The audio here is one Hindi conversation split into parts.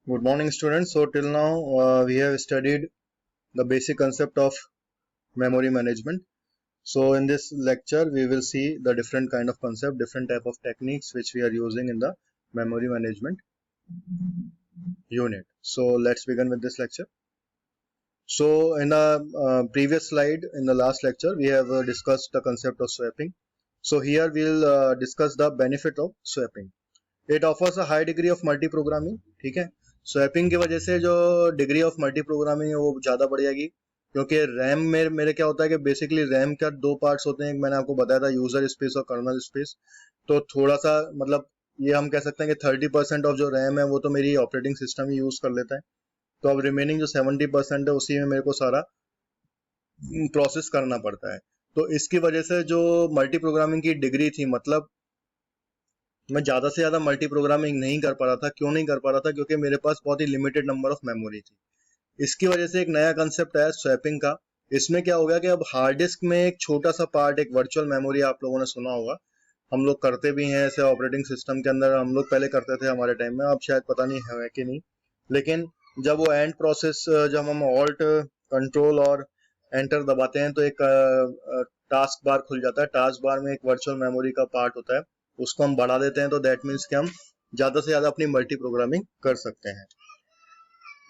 Good morning, students. So till now we have studied the basic concept of memory management. So in this lecture we will see the different kind of concept, different type of techniques which we are using in the memory management unit. So let's begin with this lecture. So in the previous slide, in the last lecture, we have discussed the concept of swapping. So here we will discuss the benefit of swapping. It offers a high degree of multi programming. ठीक है, स्वैपिंग की वजह से जो डिग्री ऑफ मल्टी प्रोग्रामिंग है वो ज़्यादा बढ़ जाएगी, क्योंकि रैम में मेरे क्या होता है कि बेसिकली रैम का दो पार्ट्स होते हैं. एक मैंने आपको बताया था, यूजर स्पेस और कर्नल स्पेस. तो थोड़ा सा मतलब ये हम कह सकते हैं कि 30% ऑफ जो रैम है वो तो मेरी ऑपरेटिंग सिस्टम ही यूज कर लेता है. तो अब रिमेनिंग जो 70% है उसी में मेरे को सारा प्रोसेस करना पड़ता है. तो इसकी वजह से जो मल्टी प्रोग्रामिंग की डिग्री थी, मतलब मैं ज्यादा से ज्यादा मल्टी प्रोग्रामिंग नहीं कर पा रहा था. क्यों नहीं कर पा रहा था? क्योंकि मेरे पास बहुत ही लिमिटेड नंबर ऑफ मेमोरी थी. इसकी वजह से एक नया कंसेप्ट आया स्वैपिंग का. इसमें क्या हो गया कि अब हार्ड डिस्क में एक छोटा सा पार्ट, एक वर्चुअल मेमोरी, आप लोगों ने सुना होगा, हम लोग करते भी हैं ऐसे ऑपरेटिंग सिस्टम के अंदर. हम लोग पहले करते थे हमारे टाइम में, अब शायद पता नहीं है कि नहीं. लेकिन जब वो एंड प्रोसेस, जब हम ऑल्ट कंट्रोल और एंटर दबाते हैं तो एक टास्क बार खुल जाता है. टास्क बार में एक वर्चुअल मेमोरी का पार्ट होता है, उसको हम बढ़ा देते हैं. तो दैट मीन्स कि हम ज्यादा से ज्यादा अपनी मल्टी प्रोग्रामिंग कर सकते हैं.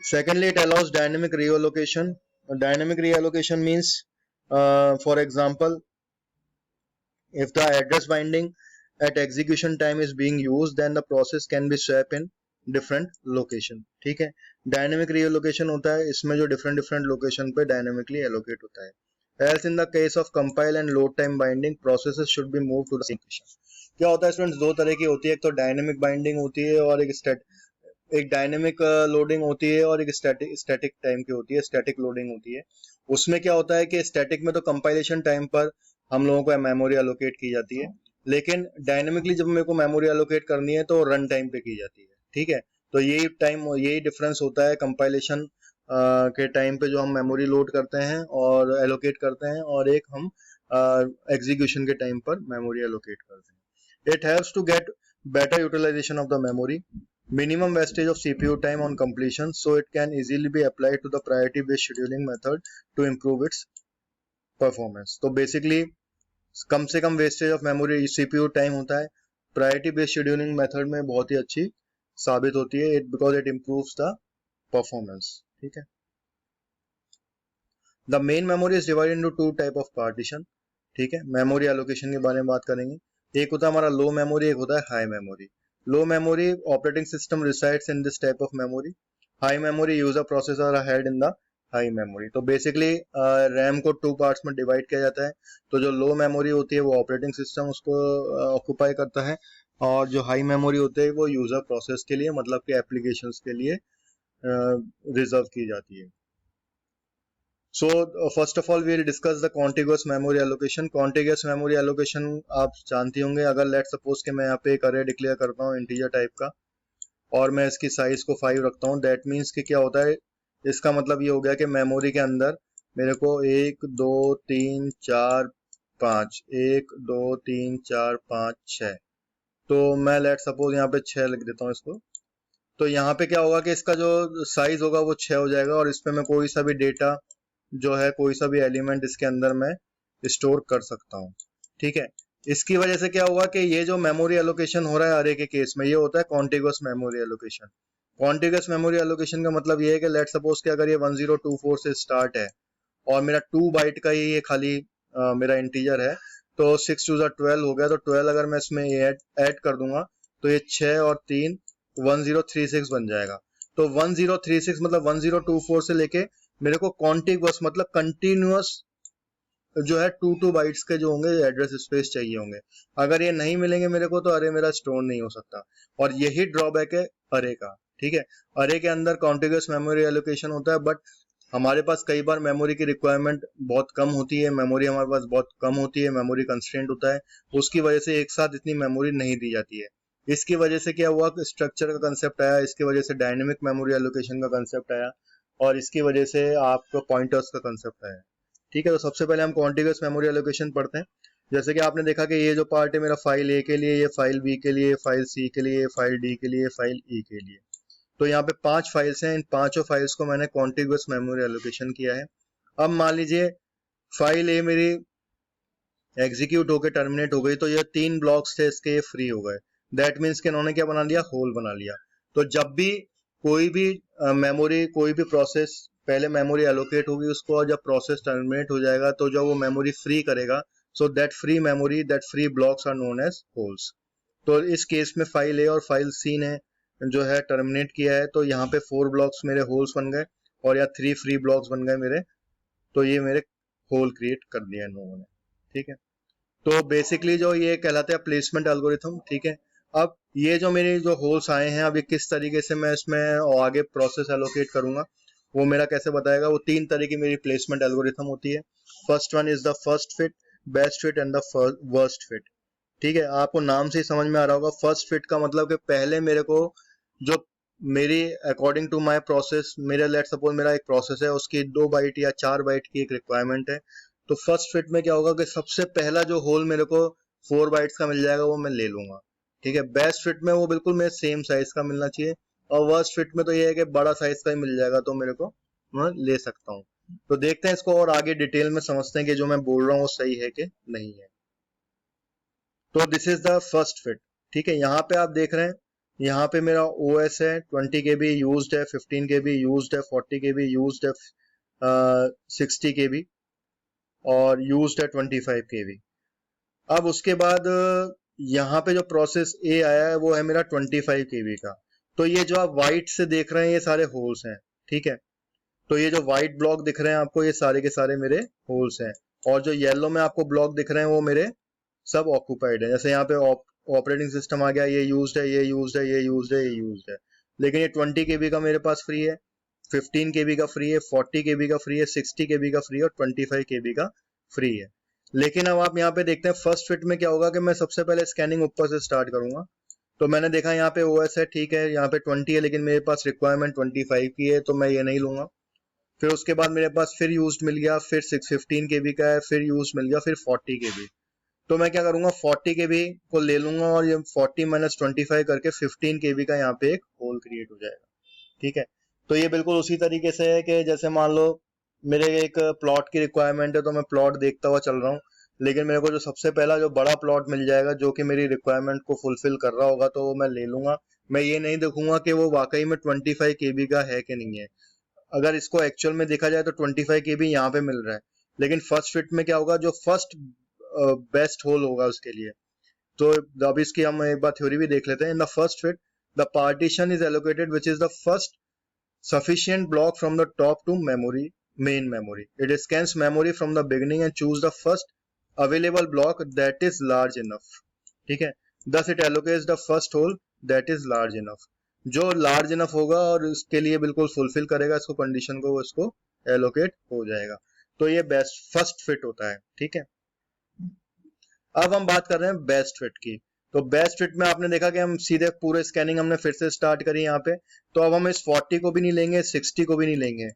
Secondly, it allows dynamic reallocation. Dynamic reallocation means, for example, if the address binding at execution time is being used, then the process can be swapped in different location. ठीक है, डायनेमिक रीलोकेशन होता है इसमें जो डिफरेंट डिफरेंट लोकेशन पे डायनेमिकली एलोकेट होता है. Else in the case of compile and load time binding, processes should be moved to the same location. क्या होता है स्टूडेंट्स, दो तरह की होती है. एक तो डायनेमिक बाइंडिंग होती है और एक डायनेमिक लोडिंग होती है और एक स्टैटिक टाइम की होती है, स्टैटिक लोडिंग होती है. उसमें क्या होता है कि स्टैटिक में तो कंपाइलेशन टाइम पर हम लोगों को मेमोरी एलोकेट की जाती है, लेकिन डायनेमिकली जब मेरे को मेमोरी एलोकेट करनी है तो रन टाइम पे की जाती है. ठीक है, तो यही डिफरेंस होता है कंपाइलेशन के टाइम पे जो हम मेमोरी लोड करते हैं और एलोकेट करते हैं, और एक हम एग्जीक्यूशन के टाइम पर मेमोरी एलोकेट करते हैं. It helps to get better utilization of the memory, minimum wastage of CPU time on completion, so it can easily be applied to the priority based scheduling method to improve its performance. तो basically कम से कम wastage of memory CPU time होता है, प्रायोरिटी बेस्ड शेड्यूलिंग मेथड में बहुत ही अच्छी साबित होती है, because it improves the performance. ठीक है, the main memory is divided into two type of partition. ठीक है, मेमोरी एलोकेशन के बारे में बात करेंगे. एक होता है हमारा लो मेमोरी, एक होता है high memory. Low memory, operating system resides in this type of memory. High memory, user processor are held in the high memory. तो बेसिकली रैम को टू पार्ट्स में डिवाइड किया जाता है. तो जो लो मेमोरी होती है वो ऑपरेटिंग सिस्टम उसको ऑक्यूपाई करता है, और जो हाई मेमोरी होती है वो यूजर प्रोसेस के लिए, मतलब कि एप्लीकेशंस के लिए रिजर्व की जाती है. So first of all we will discuss the contiguous memory allocation. Contiguous memory allocation आप जानती होंगे. अगर लेट सपोज कि मैं यहाँ पे एक अरे डिक्लेयर करता हूँ इंटीजर टाइप का, और मैं इसकी साइज को 5 रखता हूँ, दैट मीन्स कि क्या होता है, इसका मतलब ये हो गया कि मेमोरी के अंदर मेरे को 1 2 3 4 5 1 2 3 4 5 6, तो मैं लेट सपोज यहाँ पे 6 लिख देता हूँ इसको. तो यहाँ पे क्या होगा कि इसका जो साइज होगा वो 6 हो जाएगा, और इस पे मैं कोई सा भी डेटा जो है, कोई सा भी एलिमेंट इसके अंदर मैं स्टोर कर सकता हूँ. ठीक है, इसकी वजह से क्या हुआ कि ये जो मेमोरी एलोकेशन हो रहा है अरे के केस में, ये होता है contiguous memory allocation. Contiguous memory allocation का मतलब ये है कि लेट सपोज कि अगर ये 1024 से स्टार्ट है और मेरा 2 बाइट का ही ये खाली मेरा इंटीजर है, तो 6 2 12 हो गया. तो 12 अगर मैं इसमें ऐड कर दूंगा तो ये 6 और 3 1036 बन जाएगा. तो 1036 मतलब 1024 से लेके मेरे को कॉन्टिगुअस मतलब कंटिन्यूअस जो है 2 बाइट्स के जो होंगे एड्रेस स्पेस चाहिए होंगे. अगर ये नहीं मिलेंगे मेरे को तो अरे मेरा स्टोर नहीं हो सकता, और यही ड्रॉबैक है अरे का. ठीक है, अरे के अंदर कॉन्टिगुअस मेमोरी एलोकेशन होता है, बट हमारे पास कई बार मेमोरी की रिक्वायरमेंट बहुत कम होती है, मेमोरी हमारे पास बहुत कम होती है, मेमोरी कंस्ट्रेंट होता है, उसकी वजह से एक साथ इतनी मेमोरी नहीं दी जाती है. इसकी वजह से क्या हुआ, स्ट्रक्चर का कंसेप्ट आया, इसकी वजह से डायनेमिक मेमोरी एलोकेशन का कंसेप्ट आया, और इसकी वजह से आपको पॉइंटर्स का कंसेप्ट आया. ठीक है, तो सबसे पहले हम कॉन्टिगुअस मेमोरी एलोकेशन पढ़ते हैं. जैसे कि आपने देखा कि ये जो पार्ट है मेरा फाइल ए के लिए, ये फाइल बी के लिए, फाइल सी के लिए, फाइल डी के लिए, फाइल ई के लिए. तो यहाँ पे 5 फाइल्स हैं, इन पांचों फाइल्स को मैंने कॉन्टिग्यूअस मेमोरी एलोकेशन किया है। अब मान लीजिए फाइल ए मेरी एग्जीक्यूट होकर टर्मिनेट हो गई, तो ये 3 ब्लॉक्स थे इसके, ये फ्री हो गए। दैट मीन्स कि इन्होंने क्या बना लिया, होल बना लिया। तो जब भी कोई भी मेमोरी, कोई भी प्रोसेस पहले मेमोरी एलोकेट होगी उसको, और जब प्रोसेस टर्मिनेट हो जाएगा तो जब वो मेमोरी फ्री करेगा, so that free memory, that free blocks are known as holes. तो इस केस में फाइल ए और फाइल सी ने जो है टर्मिनेट किया है, तो यहाँ पे 4 ब्लॉक्स मेरे होल्स बन गए और या 3 फ्री ब्लॉक्स बन गए मेरे। तो ये मेरे होल क्रिएट कर दिया इन लोगों ने, ठीक है। तो बेसिकली जो ये कहलाते हैं प्लेसमेंट एल्गोरिथम, ठीक है। अब ये जो मेरे जो होल्स आए हैं, अब ये किस तरीके से मैं इसमें आगे प्रोसेस एलोकेट करूंगा वो मेरा कैसे बताएगा। वो 3 तरह की मेरी प्लेसमेंट एल्गोरिथम होती है। First one is the first fit, best fit and the worst fit, ठीक है। आपको नाम से ही समझ में आ रहा होगा। फर्स्ट फिट का मतलब कि पहले मेरे को जो मेरी अकॉर्डिंग टू माय प्रोसेस, मेरा लेट सपोज मेरा एक प्रोसेस है, उसकी 2 बाइट या 4 बाइट की एक रिक्वायरमेंट है, तो फर्स्ट फिट में क्या होगा कि सबसे पहला जो होल मेरे को 4 बाइट्स का मिल जाएगा वो मैं ले लूंगा, ठीक है। बेस्ट फिट में वो बिल्कुल मेरे सेम साइज का मिलना चाहिए, और वर्स्ट फिट में तो ये है कि बड़ा साइज का ही मिल जाएगा तो मेरे को मैं ले सकता हूँ। तो देखते हैं इसको और आगे डिटेल में समझते हैं कि जो मैं बोल रहा हूँ वो सही है कि नहीं है। तो this is the first fit, ठीक है। यहाँ पे आप देख रहे हैं, यहाँ पे मेरा OS है 20 KB यूज्ड है, 15 KB यूज्ड है, 40 KB यूज्ड है, 60 KB और यूज्ड है 25 KB। अब उसके बाद यहाँ पे जो प्रोसेस ए आया है वो है मेरा 25 KB का। तो ये जो आप व्हाइट से देख रहे हैं ये सारे होल्स हैं, ठीक है। तो ये जो व्हाइट ब्लॉक दिख रहे हैं आपको, ये सारे के सारे मेरे होल्स हैं, और जो येलो में आपको ब्लॉक दिख रहे हैं वो मेरे सब ऑक्यूपाइड है। जैसे यहाँ पे ऑपरेटिंग सिस्टम आ गया, ये यूज्ड है, ये यूज्ड है, ये यूज्ड है, ये यूज्ड है। लेकिन ये 20 KB का मेरे पास फ्री है, 15 KB का फ्री है, 40 KB का फ्री है, 60 KB का फ्री है और 25 KB का फ्री है। लेकिन अब आप यहाँ पे देखते हैं फर्स्ट फिट में क्या होगा कि मैं सबसे पहले स्कैनिंग ऊपर से स्टार्ट करूंगा। तो मैंने देखा यहाँ पे OS है, ठीक है, यहाँ पे 20 है, लेकिन मेरे पास रिक्वायरमेंट 25 की है, तो मैं ये नहीं लूंगा। फिर उसके बाद मेरे पास फिर यूज्ड मिल गया, फिर 15 KB का है, फिर यूज्ड मिल गया, फिर 40 KB। तो मैं क्या करूंगा, 40 KB को ले लूंगा और ये 40 माइनस 25 करके 15 KB का यहाँ पे एक होल क्रिएट हो जाएगा, ठीक है। तो ये बिल्कुल उसी तरीके से है कि जैसे मान लो मेरे एक प्लॉट की रिक्वायरमेंट है, तो मैं प्लॉट देखता हुआ चल रहा हूँ, लेकिन मेरे को जो सबसे पहला जो बड़ा प्लॉट मिल जाएगा जो कि मेरी रिक्वायरमेंट को फुलफिल कर रहा होगा, तो वो मैं ले लूंगा। मैं ये नहीं देखूंगा कि वो वाकई में 25 KB का है कि नहीं है। अगर इसको एक्चुअल में देखा जाए तो 25 KB यहाँ पे मिल रहा है, लेकिन फर्स्ट फिट में क्या होगा, जो फर्स्ट बेस्ट होल होगा उसके लिए। तो अब इसकी हम एक बार थ्योरी भी देख लेते हैं। In the first fit the partition is allocated which is the first sufficient block from the top to main memory. It scans memory from the beginning and choose the first available block that is large enough, ठीक है। Thus it allocates the first hole that is large enough. जो large enough होगा और इसके लिए बिल्कुल fulfill करेगा इसको कंडीशन को, वो इसको allocate हो जाएगा। तो ये बेस्ट फर्स्ट फिट होता है, ठीक है। अब हम बात कर रहे हैं बेस्ट फिट की। तो बेस्ट फिट में आपने देखा कि हम सीधे पूरे स्कैनिंग हमने फिर से स्टार्ट करी यहाँ पे। तो अब हम इस 40 को भी नहीं लेंगे, 60 को भी नहीं लेंगे,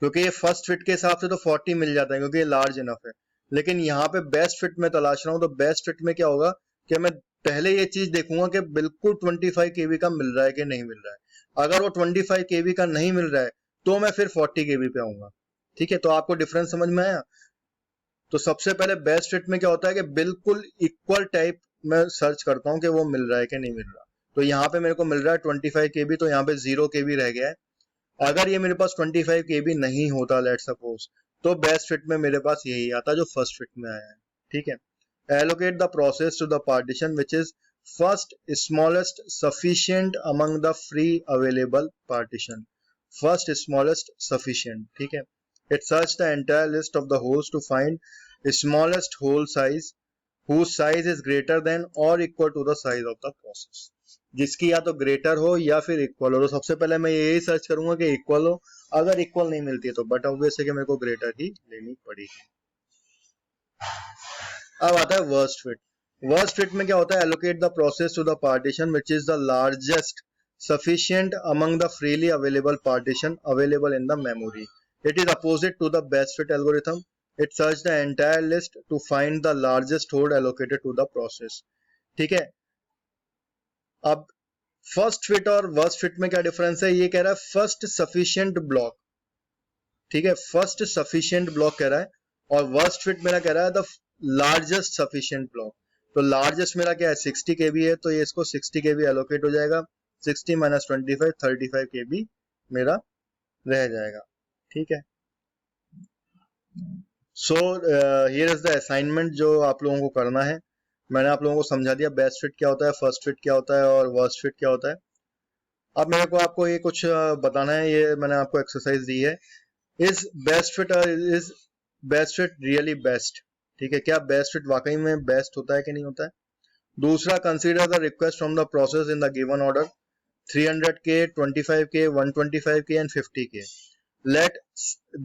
क्योंकि ये फर्स्ट फिट के हिसाब से तो 40 मिल जाता है क्योंकि ये लार्ज इनफ है। लेकिन यहाँ पे बेस्ट फिट में तलाश रहा हूँ, तो बेस्ट फिट में क्या होगा कि मैं पहले ये चीज देखूंगा कि बिल्कुल 25 KB का मिल रहा है कि नहीं मिल रहा है। अगर वो 25 KB का नहीं मिल रहा है तो मैं फिर 40 KB पे आऊंगा, ठीक है। तो आपको डिफरेंस समझ में आया। तो सबसे पहले बेस्ट फिट में क्या होता है कि बिल्कुल इक्वल टाइप मैं सर्च करता हूँ कि वो मिल रहा है कि नहीं मिल रहा। तो यहाँ पे मेरे को मिल रहा है 25 KB, तो यहाँ पे 0 KB रह गया है। अगर ये मेरे पास 25 KB नहीं होता लेट सपोज, तो बेस्ट फिट में मेरे पास यही आता जो फर्स्ट फिट में आया है, ठीक है। Allocate the process to the partition which is first smallest sufficient among the free available partition. First smallest sufficient, ठीक है। It searched the entire list of the holes to find the smallest hole size whose size is greater than or equal to the size of the process. जिसकी या तो ग्रेटर हो या फिर इक्वल हो। तो सबसे पहले मैं यही सर्च करूंगा कि इक्वल हो। अगर इक्वल नहीं मिलती है तो बट ऑब्वियस है कि मेरे को ग्रेटर ही लेनी पड़ेगी। अब आता है वर्स्ट फिट। वर्स्ट फिट में क्या होता है, allocate the process to the partition which is the largest sufficient among the freely available partition available in the memory. It is opposite to the best fit algorithm. It searches the entire list to find the largest hole allocated to the process. ठीक है। अब फर्स्ट फिट और वर्स्ट फिट में क्या डिफरेंस है, ये कह रहा है फर्स्ट सफिशिएंट ब्लॉक, ठीक है, फर्स्ट सफिशिएंट ब्लॉक कह रहा है, और वर्स्ट फिट मेरा कह रहा है द लार्जेस्ट सफिशिएंट ब्लॉक। तो लार्जेस्ट मेरा क्या है 60 kb है, तो ये इसको 60 kb एलोकेट हो जाएगा, 60 माइनस 25 35 kb मेरा रह जाएगा, ठीक है। So here is the assignment जो आप लोगों को करना है। मैंने आप लोगों को समझा दिया बेस्ट फिट क्या होता है, फर्स्ट फिट क्या होता है और वर्स्ट फिट क्या होता है। अब मेरे को आपको ये कुछ बताना है, ये मैंने आपको एक्सरसाइज दी है। Is best fit really best, ठीक है, क्या बेस्ट फिट वाकई में बेस्ट होता है कि नहीं होता है। दूसरा, consider the request from the process in the given order 300K, 25K, 125K and 50K. Let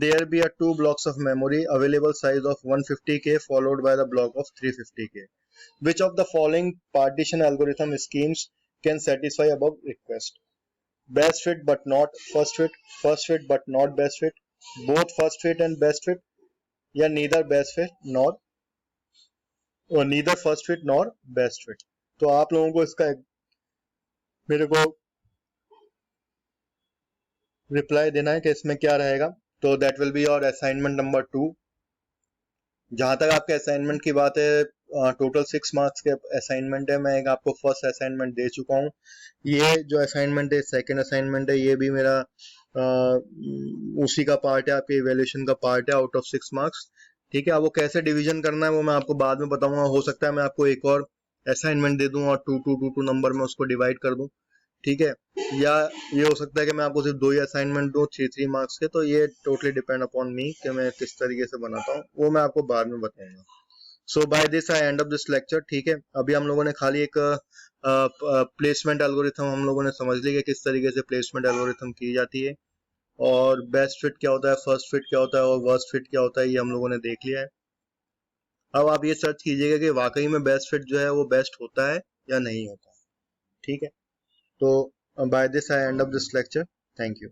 there be a 2 blocks of memory available size of 150K followed by the block of 350K. Which of the following partition algorithm schemes can satisfy above request? Best fit but not first fit but not best fit, both first fit and best fit, या neither best fit nor और neither first fit nor best fit। तो आप लोगों को इसका मेरे को रिप्लाई देना है कि इसमें क्या रहेगा। तो that will be your assignment number 2। जहां तक आपके असाइनमेंट की बात है, टोटल 6 मार्क्स के असाइनमेंट है। मैं एक आपको फर्स्ट असाइनमेंट दे चुका हूँ। ये जो असाइनमेंट है सेकंड असाइनमेंट है, ये भी मेरा उसी का पार्ट है, आपके इवेल्यूशन का पार्ट है आउट ऑफ 6 मार्क्स, ठीक है। अब वो कैसे डिवीजन करना है वो मैं आपको बाद में बताऊंगा। हो सकता है मैं आपको एक और असाइनमेंट दे दूं और 2 नंबर में उसको डिवाइड कर दूं, ठीक है। या ये हो सकता है कि मैं आपको सिर्फ 2 ही असाइनमेंट दूं 3 मार्क्स के। तो ये टोटली डिपेंड अपॉन मी कि मैं किस तरीके से बनाता हूँ, वो मैं आपको बाद में बताऊंगा। So by this I end of this lecture, ठीक है। अभी हम लोगों ने खाली एक प्लेसमेंट एल्गोरिथम हम लोगों ने समझ लिया किस तरीके से प्लेसमेंट एल्गोरिथम की जाती है, और बेस्ट फिट क्या होता है, फर्स्ट फिट क्या होता है और वर्स्ट फिट क्या होता है, ये हम लोगों ने देख लिया है। अब आप ये सर्च कीजिएगा कि वाकई में बेस्ट फिट जो है वो बेस्ट होता है या नहीं होता, ठीक है। तो by this I end of this lecture, thank you.